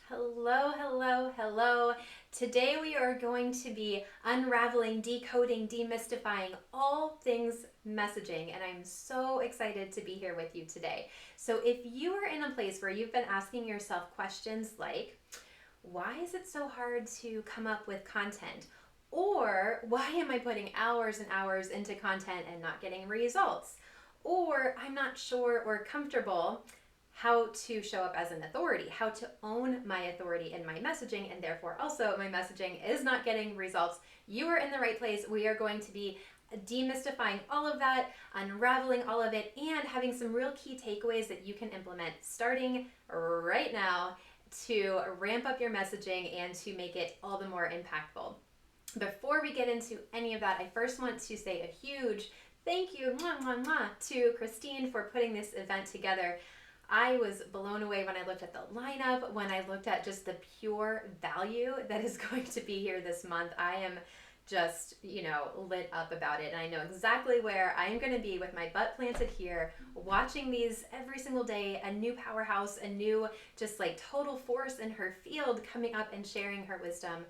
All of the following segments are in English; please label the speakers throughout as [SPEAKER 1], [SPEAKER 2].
[SPEAKER 1] Hello, hello, hello. Today we are going to be unraveling, decoding, demystifying all things messaging, and I'm so excited to be here with you today. So, if you are in a place where you've been asking yourself questions like, why is it so hard to come up with content? Or why am I putting hours and hours into content and not getting results? Or I'm not sure or comfortable how to show up as an authority, how to own my authority in my messaging, and therefore also my messaging is not getting results. You are in the right place. We are going to be demystifying all of that, unraveling all of it, and having some real key takeaways that you can implement starting right now to ramp up your messaging and to make it all the more impactful. Before we get into any of that, I first want to say a huge thank you to Christine for putting this event together. I was blown away when I looked at the lineup, when I looked at just the pure value that is going to be here this month. I am just, lit up about it. And I know exactly where I am going to be with my butt planted here, watching these every single day, a new powerhouse, a new, just like total force in her field coming up and sharing her wisdom.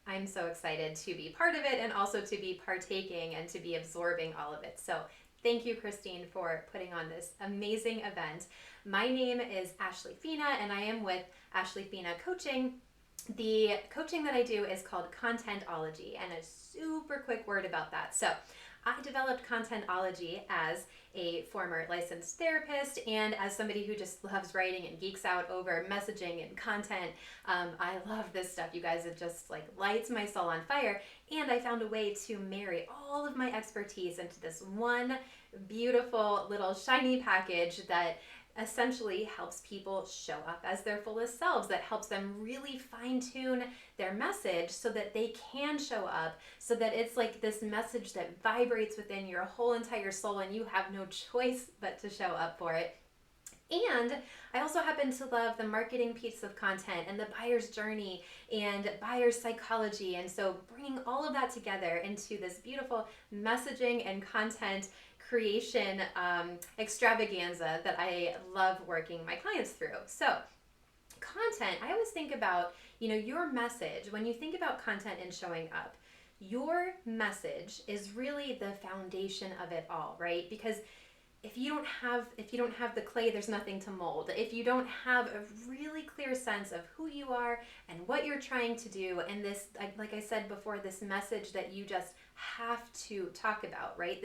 [SPEAKER 1] I'm so excited to be part of it and also to be partaking and to be absorbing all of it. So thank you, Christine, for putting on this amazing event. My name is Ashley Fina, and I am with Ashley Fina Coaching. The coaching that I do is called Contentology, and a super quick word about that. So I developed Contentology as a former licensed therapist and as somebody who just loves writing and geeks out over messaging and content. I love this stuff, you guys. It just like lights my soul on fire. And I found a way to marry all of my expertise into this one beautiful little shiny package that essentially helps people show up as their fullest selves, that helps them really fine tune their message so that they can show up, so that it's like this message that vibrates within your whole entire soul and you have no choice but to show up for it. And I also happen to love the marketing piece of content and the buyer's journey and buyer's psychology. And so bringing all of that together into this beautiful messaging and content creation extravaganza that I love working my clients through. So, content, I always think about, your message. When you think about content and showing up, your message is really the foundation of it all, right? Because if you don't have the clay, there's nothing to mold. If you don't have a really clear sense of who you are and what you're trying to do, and this, like I said before, this message that you just have to talk about, right?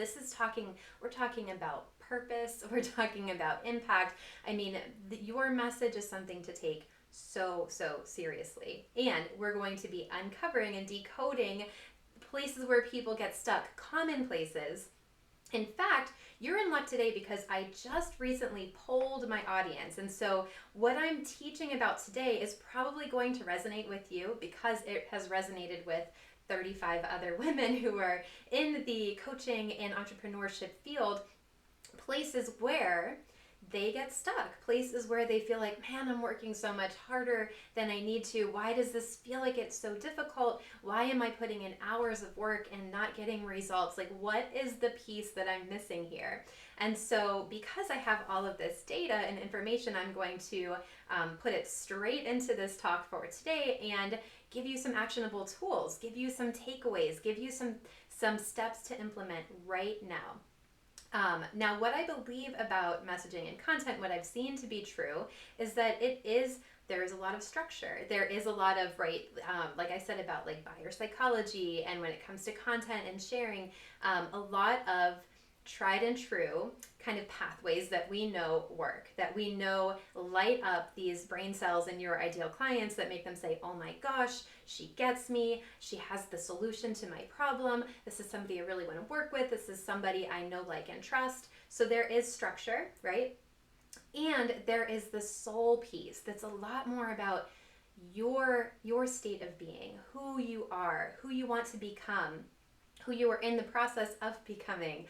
[SPEAKER 1] We're talking about purpose, we're talking about impact. I mean, your message is something to take so seriously, and we're going to be uncovering and decoding places where people get stuck, common places. In fact, you're in luck today because I just recently polled my audience. And so, what I'm teaching about today is probably going to resonate with you because it has resonated with 35 other women who are in the coaching and entrepreneurship field, places where they get stuck, places where they feel like, man, I'm working so much harder than I need to. Why does this feel like it's so difficult? Why am I putting in hours of work and not getting results? Like, what is the piece that I'm missing here? And so, because I have all of this data and information, I'm going to put it straight into this talk for today and give you some actionable tools, give you some takeaways, give you some steps to implement right now. Now, what I believe about messaging and content, what I've seen to be true, is that there is a lot of structure. There is a lot of, right, like I said about like buyer psychology, and when it comes to content and sharing, a lot of tried and true kind of pathways that we know work, that we know light up these brain cells in your ideal clients that make them say, oh my gosh, she gets me. She has the solution to my problem. This is somebody I really want to work with. This is somebody I know, like, and trust. So there is structure, right? And there is the soul piece that's a lot more about your state of being, who you are, who you want to become, who you are in the process of becoming,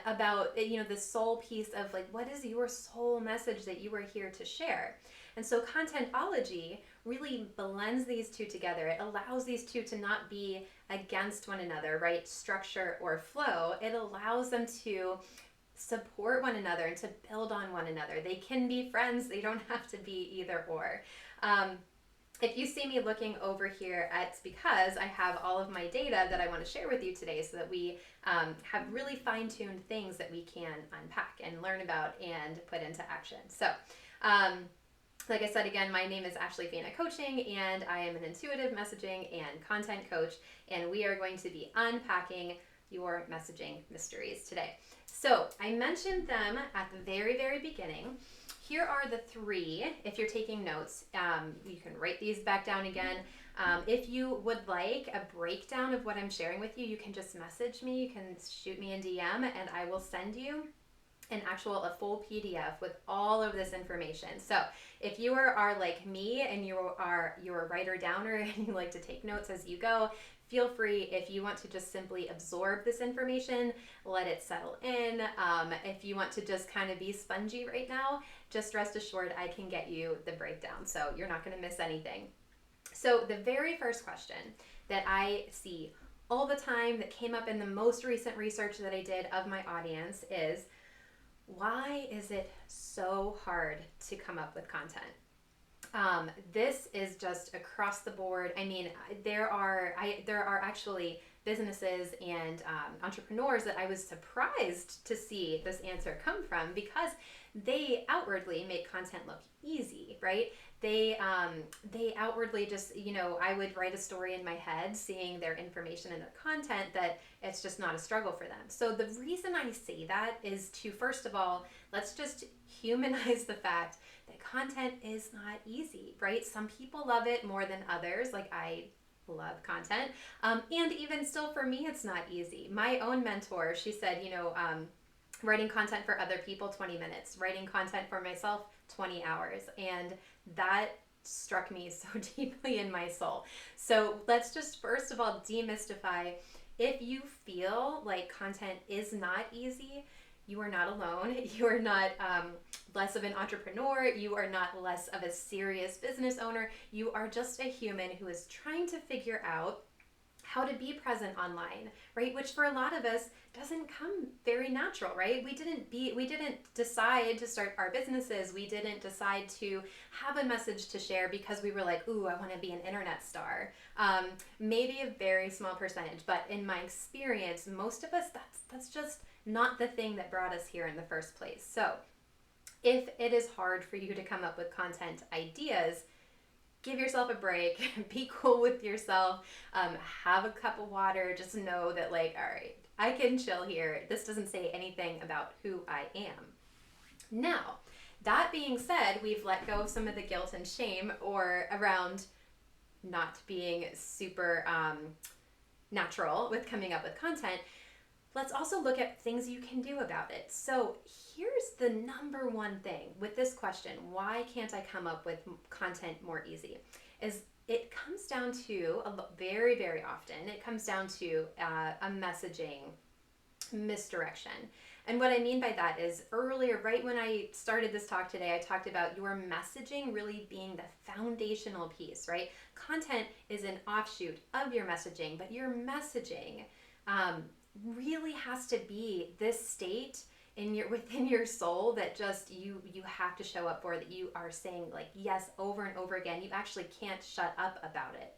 [SPEAKER 1] about the soul piece of like, what is your soul message that you are here to share. And so contentology really blends these two together. It allows these two to not be against one another, right? Structure or flow. It allows them to support one another and to build on one another. They can be friends. They don't have to be either or. If you see me looking over here, it's because I have all of my data that I want to share with you today so that we have really fine-tuned things that we can unpack and learn about and put into action. So, like I said, again, my name is Ashley Fina Coaching, and I am an intuitive messaging and content coach, and we are going to be unpacking your messaging mysteries today. So I mentioned them at the very, very beginning. Here are the three. If you're taking notes, you can write these back down again. If you would like a breakdown of what I'm sharing with you, you can just message me. You can shoot me a DM, and I will send you a full PDF with all of this information. So if you are like me and you're a writer downer and you like to take notes as you go, feel free. If you want to just simply absorb this information, let it settle in. If you want to just kind of be spongy right now, just rest assured I can get you the breakdown. So you're not going to miss anything. So the very first question that I see all the time that came up in the most recent research that I did of my audience is, why is it so hard to come up with content? This is just across the board. I mean, there are actually businesses and entrepreneurs that I was surprised to see this answer come from, because they outwardly make content look easy, right? They outwardly just, I would write a story in my head seeing their information and their content, that it's just not a struggle for them. So the reason I say that is to, first of all, let's just humanize the fact that content is not easy, right? Some people love it more than others. Like, I love content. And even still, for me, it's not easy. My own mentor, she said, writing content for other people, 20 minutes. Writing content for myself, 20 hours. And that struck me so deeply in my soul. So let's just first of all demystify, if you feel like content is not easy, you are not alone. You are not less of an entrepreneur. You are not less of a serious business owner. You are just a human who is trying to figure out how to be present online, right? Which for a lot of us doesn't come very natural, right? We didn't decide to start our businesses. We didn't decide to have a message to share because we were like, ooh, I want to be an internet star. Maybe a very small percentage, but in my experience, most of us, that's just not the thing that brought us here in the first place. So if it is hard for you to come up with content ideas, give yourself a break, be cool with yourself, have a cup of water, just know that, like, all right, I can chill here. This doesn't say anything about who I am. Now, that being said, we've let go of some of the guilt and shame or around not being super natural with coming up with content. Let's also look at things you can do about it. So here's the number one thing with this question, why can't I come up with content more easy? Is it comes down to, very, very often, it comes down to a messaging misdirection. And what I mean by that is, earlier, right when I started this talk today, I talked about your messaging really being the foundational piece, right? Content is an offshoot of your messaging, but your messaging really has to be this state within your soul that just you have to show up for, that you are saying like yes over and over again. You actually can't shut up about it.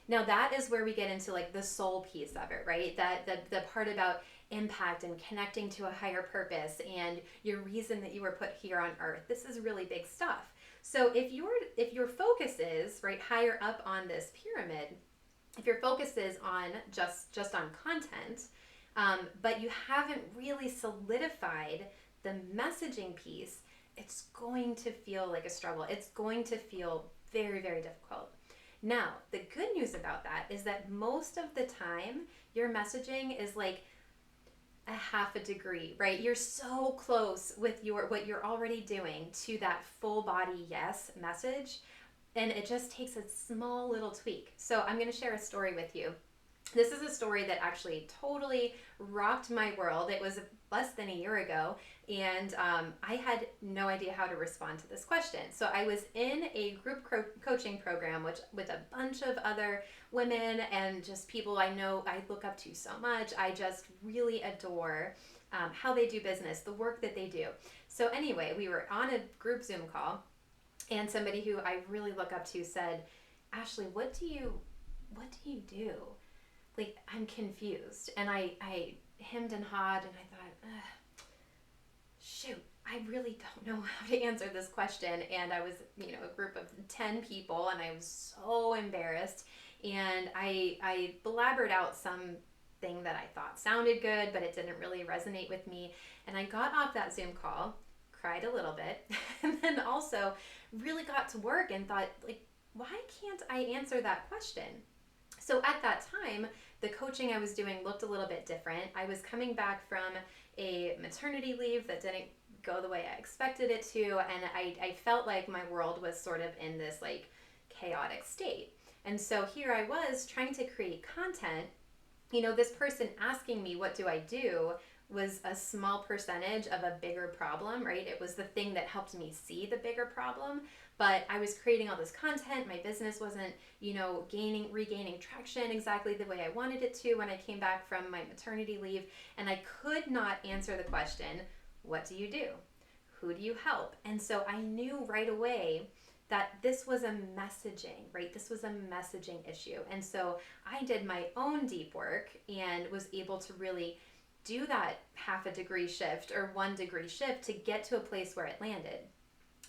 [SPEAKER 1] Now that is where we get into like the soul piece of it, right? That the part about impact and connecting to a higher purpose and your reason that you were put here on earth. This is really big stuff. So if your focus is right higher up on this pyramid, if your focus is on just on content, but you haven't really solidified the messaging piece, it's going to feel like a struggle. It's going to feel very, very difficult. Now, the good news about that is that most of the time, your messaging is like a half a degree, right? You're so close with what you're already doing to that full body yes message. And it just takes a small little tweak. So I'm going to share a story with you. This is a story that actually totally rocked my world. It was less than a year ago, and I had no idea how to respond to this question. So I was in a group coaching program with a bunch of other women and just people I know I look up to so much. I just really adore how they do business, the work that they do. So anyway, we were on a group Zoom call, And somebody who I really look up to said, Ashley, what do you do? Like, I'm confused. And I hemmed and hawed, and I thought, shoot, I really don't know how to answer this question. And I was, a group of 10 people, and I was so embarrassed. And I blabbered out something that I thought sounded good, but it didn't really resonate with me. And I got off that Zoom call, cried a little bit, and then also really got to work and thought, like, why can't I answer that question? So at that time, the coaching I was doing looked a little bit different. I was coming back from a maternity leave that didn't go the way I expected it to, and I felt like my world was sort of in this like chaotic state. And so here I was trying to create content. This person asking me, what do I do, was a small percentage of a bigger problem, right? It was the thing that helped me see the bigger problem. But I was creating all this content. My business wasn't, regaining traction exactly the way I wanted it to when I came back from my maternity leave. And I could not answer the question, what do you do? Who do you help? And so I knew right away that this was a messaging, right? This was a messaging issue. And so I did my own deep work and was able to really do that 0.5 degree shift or 1 degree shift to get to a place where it landed.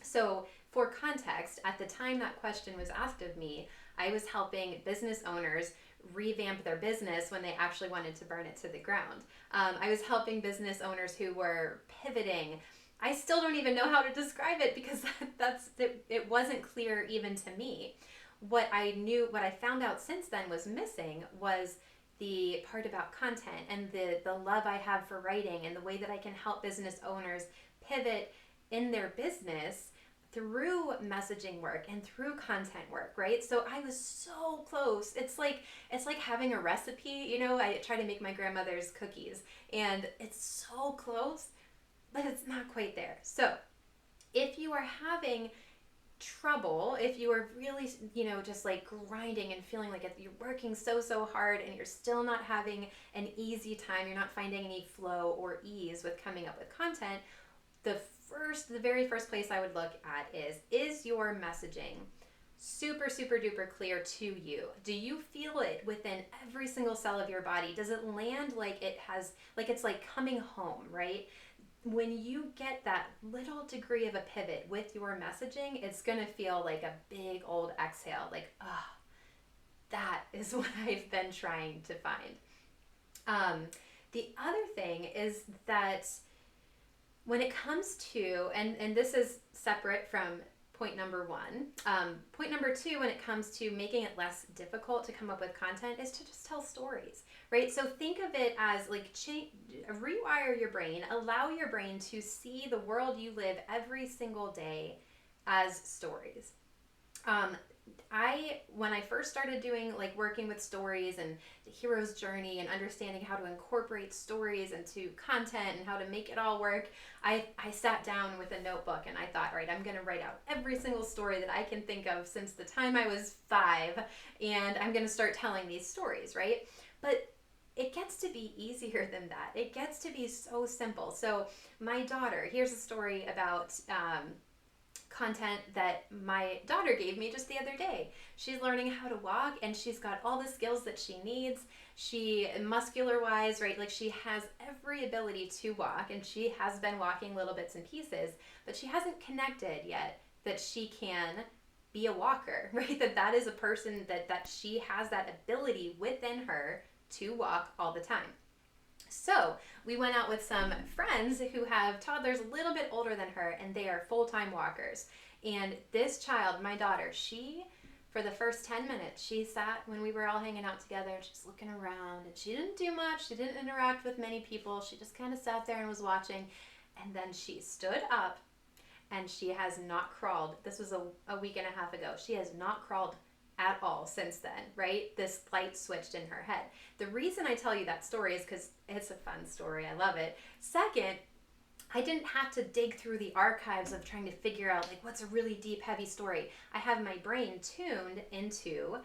[SPEAKER 1] So for context, at the time that question was asked of me, I was helping business owners revamp their business when they actually wanted to burn it to the ground. I was helping business owners who were pivoting. I still don't even know how to describe it because it wasn't clear even to me. What I found out since then was missing was the part about content and the love I have for writing and the way that I can help business owners pivot in their business through messaging work and through content work, right? So I was so close. It's like having a recipe, I try to make my grandmother's cookies and it's so close, but it's not quite there. So if you are having trouble, if you are really, just like grinding and feeling like you're working so hard and you're still not having an easy time, you're not finding any flow or ease with coming up with content, the very first place I would look at is your messaging super duper clear to you? Do you feel it within every single cell of your body? Does it land like it's like coming home, right? When you get that little degree of a pivot with your messaging, it's going to feel like a big old exhale, like, that is what I've been trying to find. The other thing is that when it comes to, and this is separate from point number 1, point number 2, when it comes to making it less difficult to come up with content, is to just tell stories, right? So think of it as like rewire your brain, allow your brain to see the world you live every single day as stories. When I first started doing working with stories and the hero's journey and understanding how to incorporate stories into content and how to make it all work, I sat down with a notebook and I thought, all right, I'm going to write out every single story that I can think of since the time I was 5, and I'm going to start telling these stories, right? But it gets to be easier than that. It gets to be so simple. So my daughter, here's a story about content that my daughter gave me just the other day. She's learning how to walk and she's got all the skills that she needs. She, muscular wise, right, like she has every ability to walk, and she has been walking little bits and pieces, but she hasn't connected yet that she can be a walker, right? That is a person that she has that ability within her to walk all the time. So we went out with some friends who have toddlers a little bit older than her, and they are full-time walkers. And this child, my daughter, she, for the first 10 minutes, she sat when we were all hanging out together and she's looking around, and she didn't do much. She didn't interact with many people. She just kind of sat there and was watching. And then she stood up, and she has not crawled. This was a week and a half ago. She has not crawled at all since then, right? This light switched in her head. The reason I tell you that story is because it's a fun story. I love it. Second, I didn't have to dig through the archives of trying to figure out what's a really deep, heavy story. I have my brain tuned into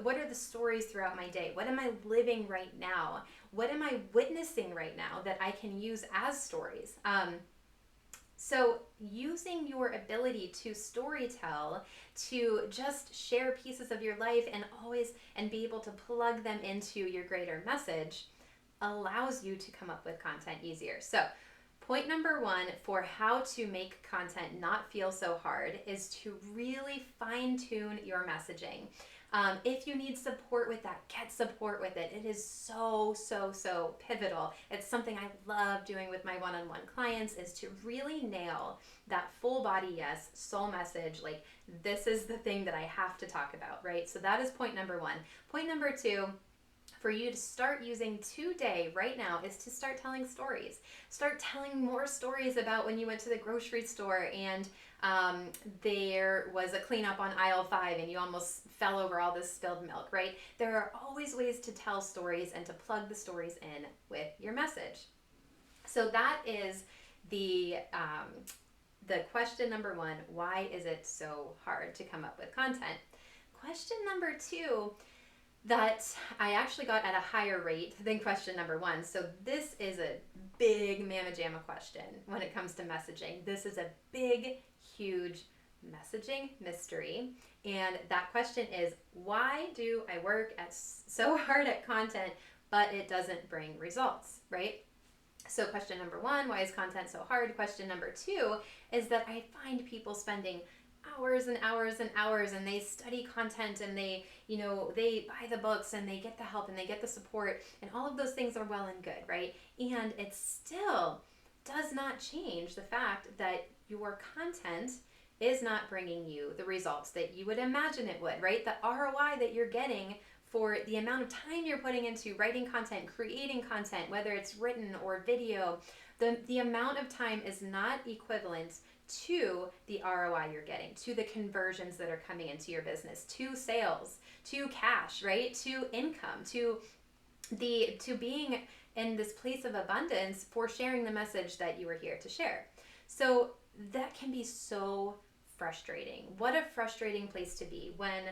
[SPEAKER 1] what are the stories throughout my day? What am I living right now? What am I witnessing right now that I can use as stories? So using your ability to storytell, to just share pieces of your life and be able to plug them into your greater message allows you to come up with content easier. So point number one for how to make content not feel so hard is to really fine tune your messaging. If you need support with that, get support with it. It is so, so, so pivotal. It's something I love doing with my one-on-one clients, is to really nail that full body yes, soul message. Like, this is the thing that I have to talk about, right? So that is point number one. Point number two, for you to start using today, right now, is to start telling stories. Start telling more stories about when you went to the grocery store and there was a cleanup on aisle 5 and you almost fell over all this spilled milk, right? There are always ways to tell stories and to plug the stories in with your message. So that is the question number one. Why is it so hard to come up with content? Question number two, that I actually got at a higher rate than question number one. So this is a big mamma jamma question when it comes to messaging. This is a big, huge messaging mystery. And that question is, why do I work so hard at content, but it doesn't bring results, right? So question number one, why is content so hard? Question number two is that I find people spending hours and hours and hours, and they study content, and they buy the books, and they get the help, and they get the support, and all of those things are well and good, right? And it still does not change the fact that your content is not bringing you the results that you would imagine it would, right? The ROI that you're getting for the amount of time you're putting into writing content, creating content, whether it's written or video, the amount of time is not equivalent to the ROI you're getting, to the conversions that are coming into your business, to sales, to cash, right? To income, to being in this place of abundance for sharing the message that you were here to share. So that can be so frustrating. What a frustrating place to be when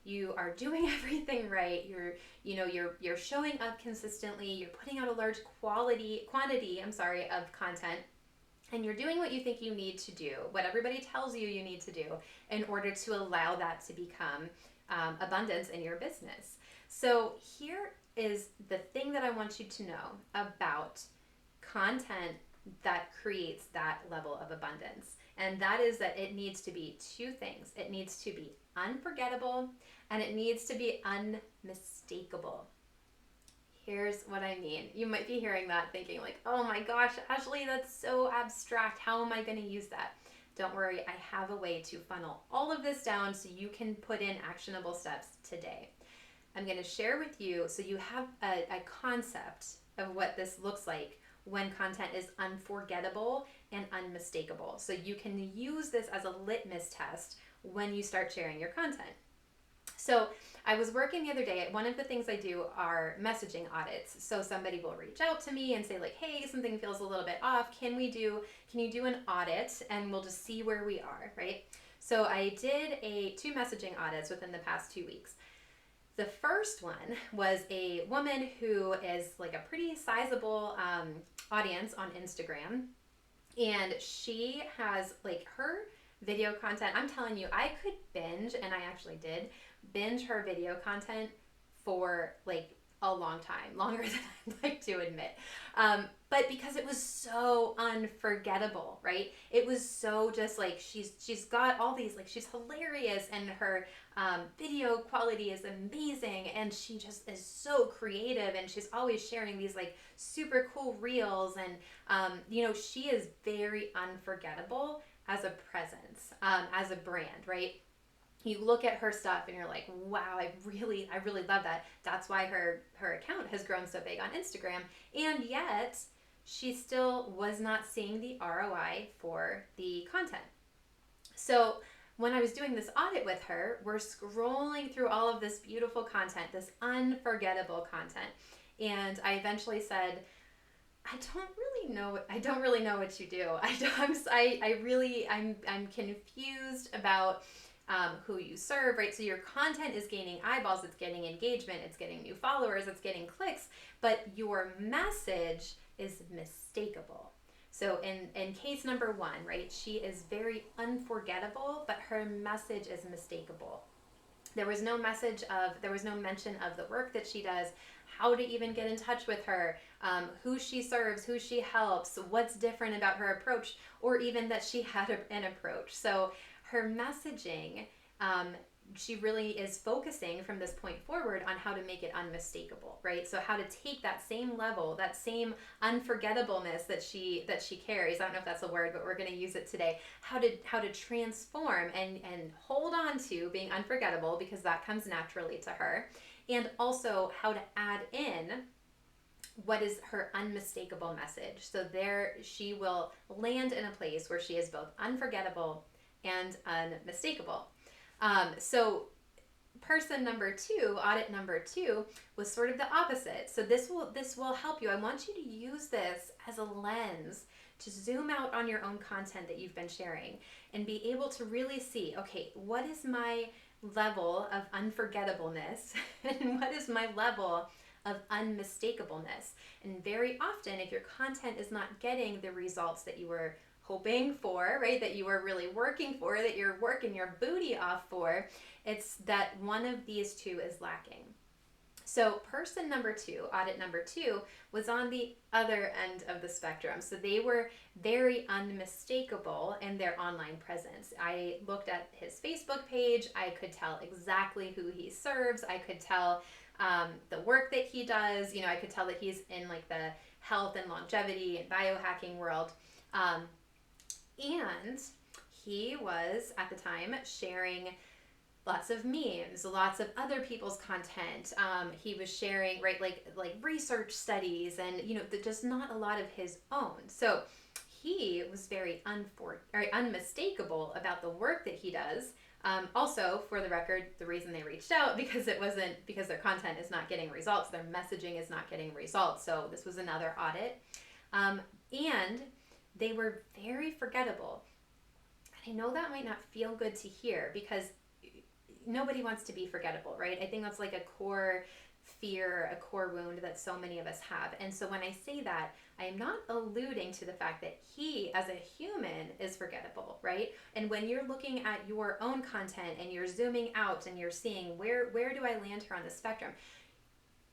[SPEAKER 1] you are doing everything right. You're showing up consistently. You're putting out a large quantity of content. And you're doing what you think you need to do, what everybody tells you you need to do in order to allow that to become abundance in your business. So here is the thing that I want you to know about content that creates that level of abundance. And that is that it needs to be two things. It needs to be unforgettable, and it needs to be unmistakable. Here's what I mean. You might be hearing that thinking like, oh my gosh, Ashley, that's so abstract. How am I going to use that? Don't worry, I have a way to funnel all of this down so you can put in actionable steps today. I'm going to share with you so you have a concept of what this looks like when content is unforgettable and unmistakable. So you can use this as a litmus test when you start sharing your content. So I was working the other day. One of the things I do are messaging audits. So somebody will reach out to me and say like, hey, something feels a little bit off. Can you do an audit, and we'll just see where we are, right? So I did 2 messaging audits within the past 2 weeks. The first one was a woman who is like a pretty sizable audience on Instagram. And she has like her video content. I'm telling you, I could binge, and I actually did binge her video content for like a long time, longer than I'd like to admit. But because it was so unforgettable, right? It was so just like she's got all these, like, she's hilarious, and her video quality is amazing, and she just is so creative, and she's always sharing these like super cool reels, and she is very unforgettable as a presence, as a brand, right? You look at her stuff and you're like, wow, I really love that. That's why her account has grown so big on Instagram. And yet she still was not seeing the ROI for the content. So when I was doing this audit with her, we're scrolling through all of this beautiful content, this unforgettable content. And I eventually said, I don't really know what you do. I'm confused about who you serve, right? So your content is gaining eyeballs, it's getting engagement, it's getting new followers, it's getting clicks, but your message is mistakable, So in case number one, right, she is very unforgettable, but her message is mistakable. There was no mention of the work that she does, how to even get in touch with her, who she serves, who she helps, what's different about her approach, or even that she had an approach. So her messaging, she really is focusing from this point forward on how to make it unmistakable, right? So how to take that same level, that same unforgettableness that she carries. I don't know if that's a word, but we're going to use it today. How to transform and hold on to being unforgettable, because that comes naturally to her, and also how to add in what is her unmistakable message. So there she will land in a place where she is both unforgettable and unmistakable. So person number two, audit number two, was sort of the opposite. So this will help you. I want you to use this as a lens to zoom out on your own content that you've been sharing and be able to really see, okay, what is my level of unforgettableness and what is my level of unmistakableness? And very often, if your content is not getting the results that you were hoping for, right, that you were really working for, that you're working your booty off for, it's that one of these two is lacking. So person number two, audit number two, was on the other end of the spectrum. So they were very unmistakable in their online presence. I looked at his Facebook page. I could tell exactly who he serves. I could tell the work that he does. I could tell that he's in like the health and longevity and biohacking world. And he was at the time sharing lots of memes, lots of other people's content. He was sharing, right, like research studies and, just not a lot of his own. So he was very unmistakable about the work that he does. Also, for the record, the reason they reached out because their content is not getting results. Their messaging is not getting results. So this was another audit. And they were very forgettable. And I know that might not feel good to hear because nobody wants to be forgettable, right? I think that's like a core fear, a core wound that so many of us have. And so when I say that, I am not alluding to the fact that he as a human is forgettable, right? And when you're looking at your own content and you're zooming out and you're seeing where do I land here on the spectrum,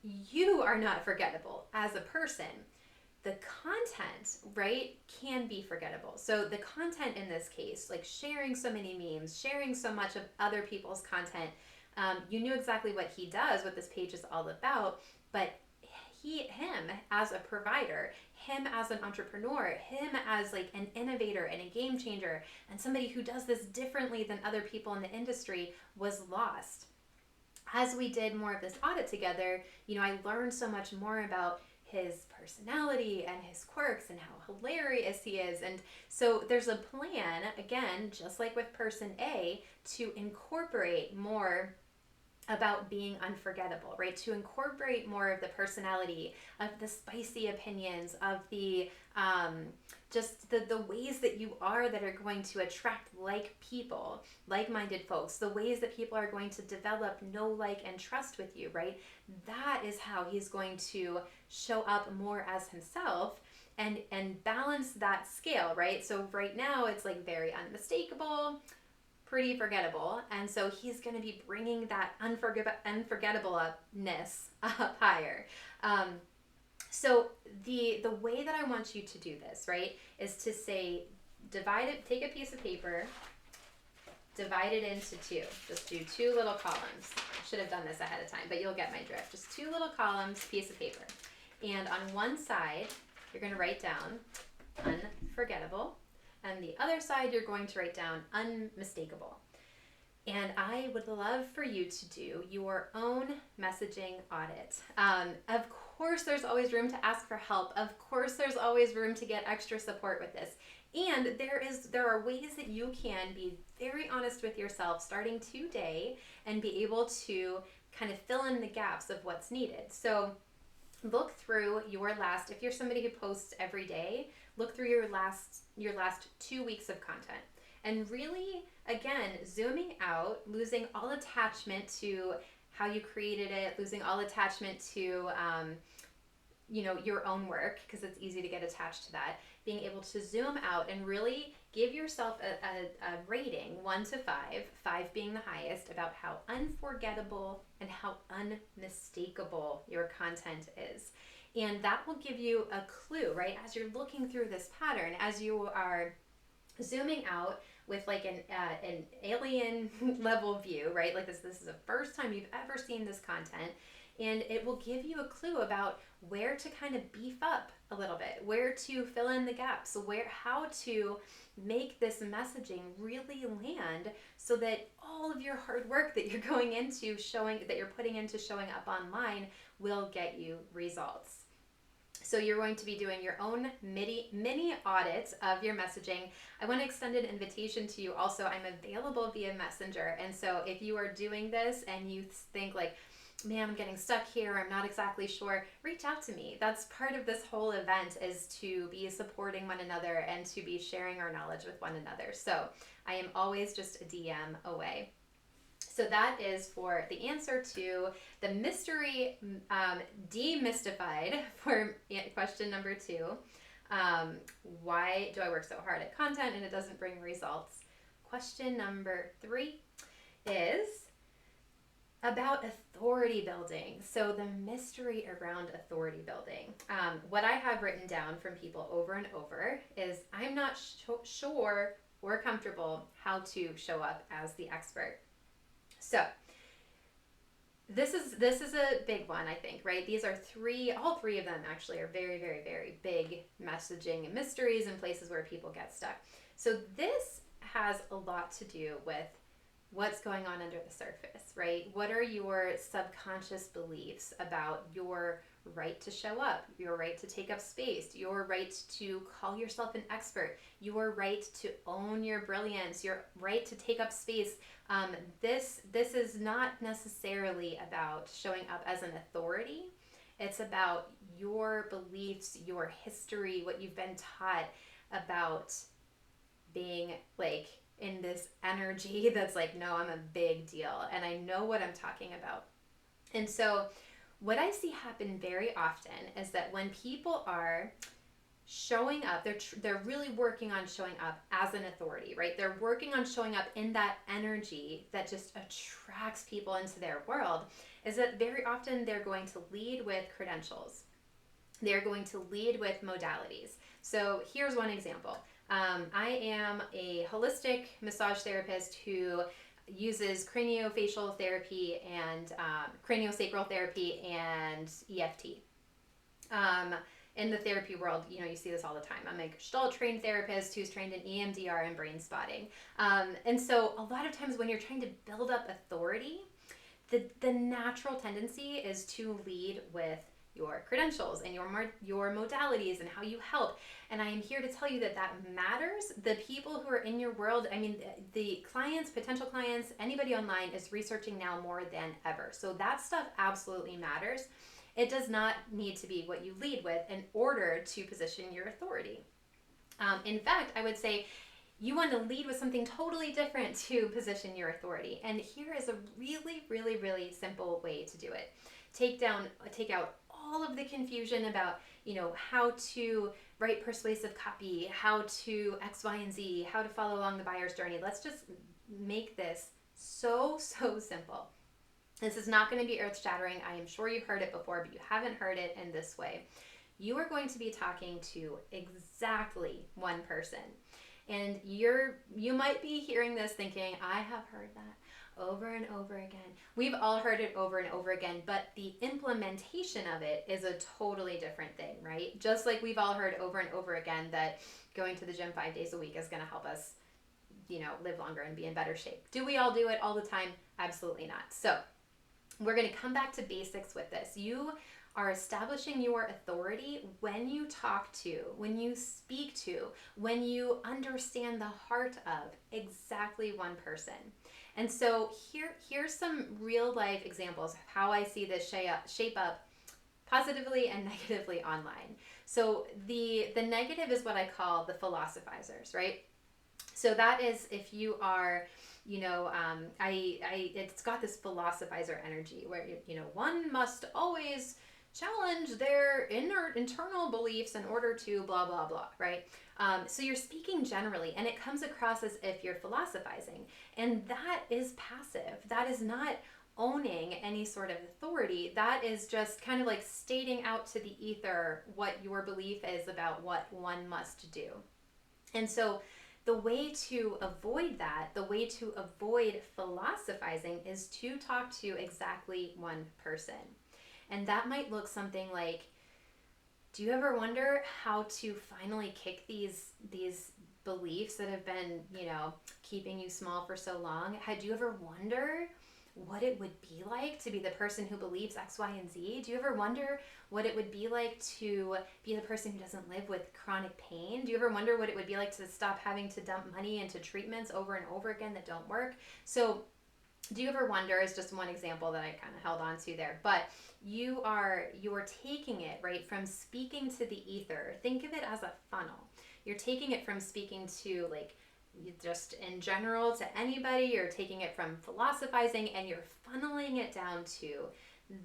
[SPEAKER 1] you are not forgettable as a person. The content, right, can be forgettable. So the content in this case, like sharing so many memes, sharing so much of other people's content, you knew exactly what he does, what this page is all about, but him as a provider, him as an entrepreneur, him as like an innovator and a game changer, and somebody who does this differently than other people in the industry was lost. As we did more of this audit together, I learned so much more about his personality and his quirks and how hilarious he is. And so there's a plan, again, just like with person A, to incorporate more about being unforgettable, right? To incorporate more of the personality, of the spicy opinions, of the just the ways that you are that are going to attract people, like-minded folks, the ways that people are going to develop, know, like, and trust with you, right? That is how he's going to show up more as himself and balance that scale, right? So right now it's like very unmistakable, pretty forgettable, and so he's going to be bringing that unforgettableness up higher. So the way that I want you to do this, right, is to say, take a piece of paper, divide it into two. Just do two little columns. I should have done this ahead of time, but you'll get my drift. Just two little columns, piece of paper. And on one side, you're going to write down unforgettable. And the other side, you're going to write down unmistakable. And I would love for you to do your own messaging audit. Of course, there's always room to ask for help. Of course, there's always room to get extra support with this. And there are ways that you can be very honest with yourself starting today and be able to kind of fill in the gaps of what's needed. So look through if you're somebody who posts every day, look through your last 2 weeks of content. And really, again, zooming out, losing all attachment to how you created it, losing all attachment to your own work, because it's easy to get attached to that, being able to zoom out and really give yourself a rating 1 to 5, 5 being the highest, about how unforgettable and how unmistakable your content is. And that will give you a clue, right? As you're looking through this pattern, as you are zooming out with like an alien level view, right? Like this is the first time you've ever seen this content, and it will give you a clue about where to kind of beef up a little bit, where to fill in the gaps, how to make this messaging really land, so that all of your hard work that you're putting into showing up online will get you results. So you're going to be doing your own mini audit of your messaging. I want to extend an invitation to you also. I'm available via Messenger. And so if you are doing this and you think like, man, I'm getting stuck here, I'm not exactly sure, reach out to me. That's part of this whole event, is to be supporting one another and to be sharing our knowledge with one another. So I am always just a DM away. So that is for the answer to the mystery demystified for question number 2. Why do I work so hard at content and it doesn't bring results? Question number 3 is about authority building. So the mystery around authority building. What I have written down from people over and over is, I'm not sure or comfortable how to show up as the expert. So this is a big one, I think, right? These are all three of them actually are very, very, very big messaging and mysteries and places where people get stuck. So this has a lot to do with what's going on under the surface, right? What are your subconscious beliefs about your right to show up, your right to take up space, your right to call yourself an expert, your right to own your brilliance, your right to take up space? This is not necessarily about showing up as an authority. It's about your beliefs, your history, what you've been taught about being like in this energy that's like, no, I'm a big deal and I know what I'm talking about. And so what I see happen very often is that when people are showing up, they're really working on showing up as an authority, right? They're working on showing up in that energy that just attracts people into their world, is that very often they're going to lead with credentials. They're going to lead with modalities. So here's one example. I am a holistic massage therapist who uses craniofacial therapy and craniosacral therapy and EFT. In the therapy world, you see this all the time. I'm a Gestalt trained therapist who's trained in EMDR and brain spotting. And so a lot of times when you're trying to build up authority, the natural tendency is to lead with your credentials and your modalities and how you help. And I am here to tell you that matters. The people who are in your world, I mean, the clients, potential clients, anybody online is researching now more than ever. So that stuff absolutely matters. It does not need to be what you lead with in order to position your authority. In fact, I would say you want to lead with something totally different to position your authority. And here is a really, really, really simple way to do it. Take out all of the confusion about, how to write persuasive copy, how to X, Y, and Z, how to follow along the buyer's journey. Let's just make this so simple. This is not going to be earth-shattering. I am sure you've heard it before, but you haven't heard it in this way. You are going to be talking to exactly one person. And you might be hearing this thinking, I have heard that over and over again. We've all heard it over and over again, but the implementation of it is a totally different thing, right? Just like we've all heard over and over again that going to the gym 5 days a week is going to help us, live longer and be in better shape. Do we all do it all the time? Absolutely not. So we're going to come back to basics with this. You are establishing your authority when you talk to, when you speak to, when you understand the heart of exactly one person. And so here's some real life examples of how I see this shape up positively and negatively online. So the negative is what I call the philosophizers, right? So that is if you are, it's got this philosophizer energy where, one must always challenge their internal beliefs in order to blah, blah, blah, right? So you're speaking generally, and it comes across as if you're philosophizing. And that is passive. That is not owning any sort of authority. That is just kind of like stating out to the ether what your belief is about what one must do. And so the way to avoid that, the way to avoid philosophizing, is to talk to exactly one person. And that might look something like, do you ever wonder how to finally kick these beliefs that have been, keeping you small for so long? Had you ever wonder what it would be like to be the person who believes X, Y, and Z? Do you ever wonder what it would be like to be the person who doesn't live with chronic pain? Do you ever wonder what it would be like to stop having to dump money into treatments over and over again that don't work? So do you ever wonder is just one example that I kind of held on to there, but you're taking it right from speaking to the ether. Think of it as a funnel. You're taking it from speaking to like just in general to anybody. You're taking it from philosophizing and you're funneling it down to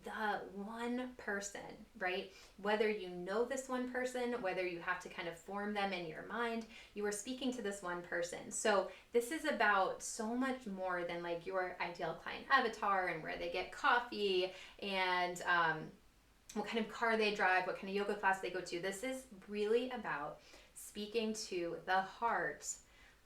[SPEAKER 1] the one person, right? Whether you know this one person, whether you have to kind of form them in your mind, you are speaking to this one person. So this is about so much more than like your ideal client avatar and where they get coffee and what kind of car they drive, what kind of yoga class they go to. This is really about speaking to the heart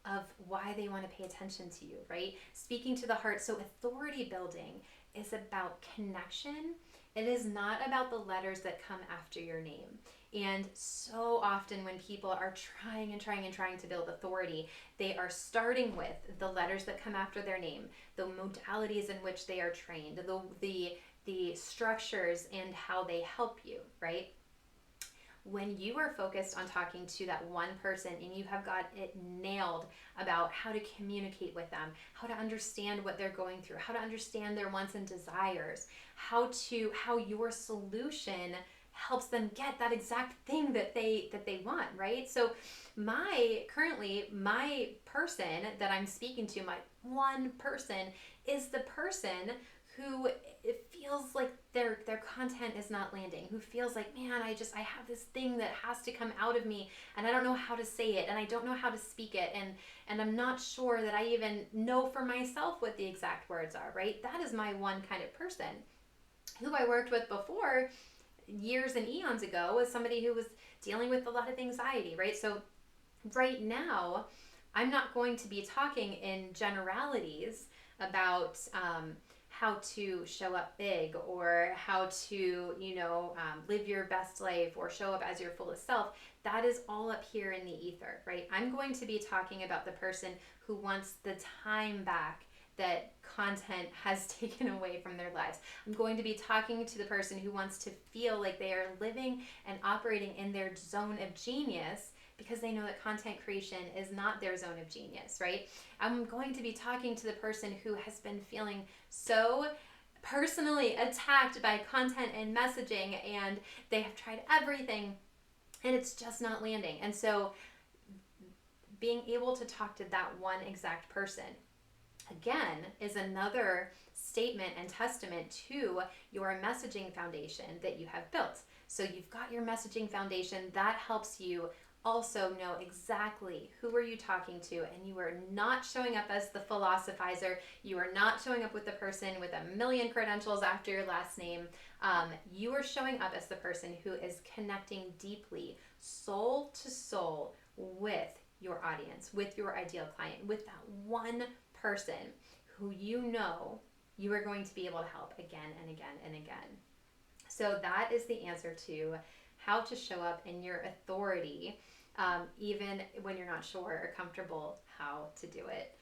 [SPEAKER 1] of why they want to pay attention to you, right? Speaking to the heart. So authority building is about connection. It is not about the letters that come after your name. And so often when people are trying to build authority, they are starting with the letters that come after their name, the modalities in which they are trained, the structures and how they help you, right? When you are focused on talking to that one person and you have got it nailed about how to communicate with them, how to understand what they're going through, how to understand their wants and desires, how your solution helps them get that exact thing that they want, right? So my person that I'm speaking to, my one person, is the person who it feels like their content is not landing, who feels like, man, I have this thing that has to come out of me and I don't know how to say it and I don't know how to speak it and I'm not sure that I even know for myself what the exact words are, right? That is my one kind of person. Who I worked with before years and eons ago was somebody who was dealing with a lot of anxiety, right? So right now, I'm not going to be talking in generalities about how to show up big or how to, live your best life or show up as your fullest self. That is all up here in the ether, right? I'm going to be talking about the person who wants the time back that content has taken away from their lives. I'm going to be talking to the person who wants to feel like they are living and operating in their zone of genius because they know that content creation is not their zone of genius, right? I'm going to be talking to the person who has been feeling so personally attacked by content and messaging and they have tried everything and it's just not landing. And so being able to talk to that one exact person again is another statement and testament to your messaging foundation that you have built. So you've got your messaging foundation that helps you also know exactly who are you talking to, and you are not showing up as the philosophizer. You are not showing up with the person with a million credentials after your last name. You are showing up as the person who is connecting deeply, soul to soul, with your audience, with your ideal client, with that one person who you are going to be able to help again and again and again. So that is the answer to how to show up in your authority, even when you're not sure or comfortable how to do it.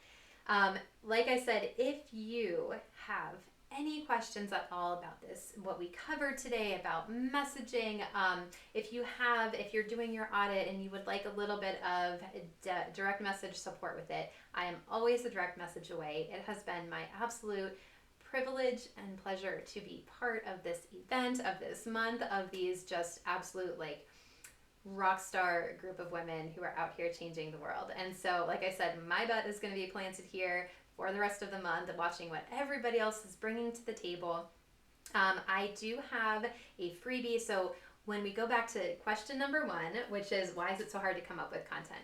[SPEAKER 1] Like I said, if you have any questions at all about this, what we covered today about messaging, if you're doing your audit and you would like a little bit of direct message support with it, I am always a direct message away. It has been my absolute privilege and pleasure to be part of this event, of this month, of these just absolute rock star group of women who are out here changing the world. And so, like I said, my butt is going to be planted here for the rest of the month, watching what everybody else is bringing to the table. I do have a freebie. So when we go back to question number one, which is why is it so hard to come up with content?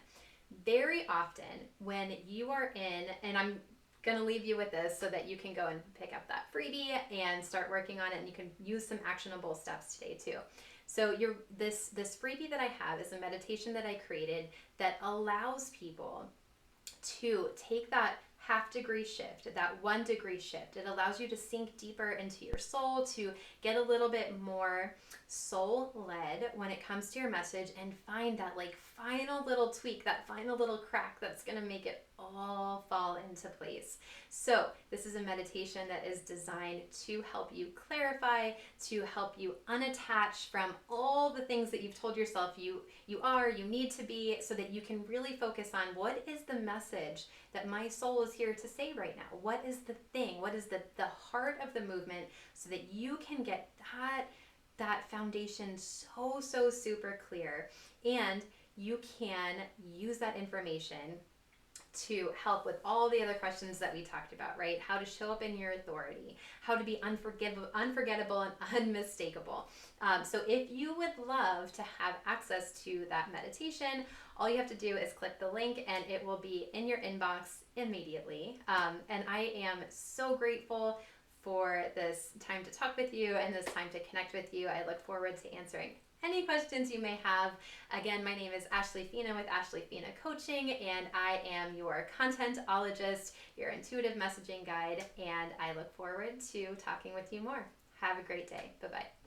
[SPEAKER 1] Very often when you are in, and I'm going to leave you with this so that you can go and pick up that freebie and start working on it, and you can use some actionable steps today too. So this freebie that I have is a meditation that I created that allows people to take that half-degree shift, that 1-degree shift. It allows you to sink deeper into your soul, to get a little bit more soul-led when it comes to your message, and find that like final little tweak, that final little crack that's going to make it all fall into place. So this is a meditation that is designed to help you clarify, to help you unattach from all the things that you've told yourself you need to be, so that you can really focus on what is the message that my soul is here to say right now. What is the thing? What is the heart of the movement, so that you can get that foundation so super clear, and you can use that information to help with all the other questions that we talked about, right? How to show up in your authority, how to be unforgettable and unmistakable. So if you would love to have access to that meditation, all you have to do is click the link and it will be in your inbox immediately. And I am so grateful for this time to talk with you and this time to connect with you. I look forward to answering any questions you may have. Again, my name is Ashley Fina with Ashley Fina Coaching, and I am your contentologist, your intuitive messaging guide, and I look forward to talking with you more. Have a great day. Bye-bye.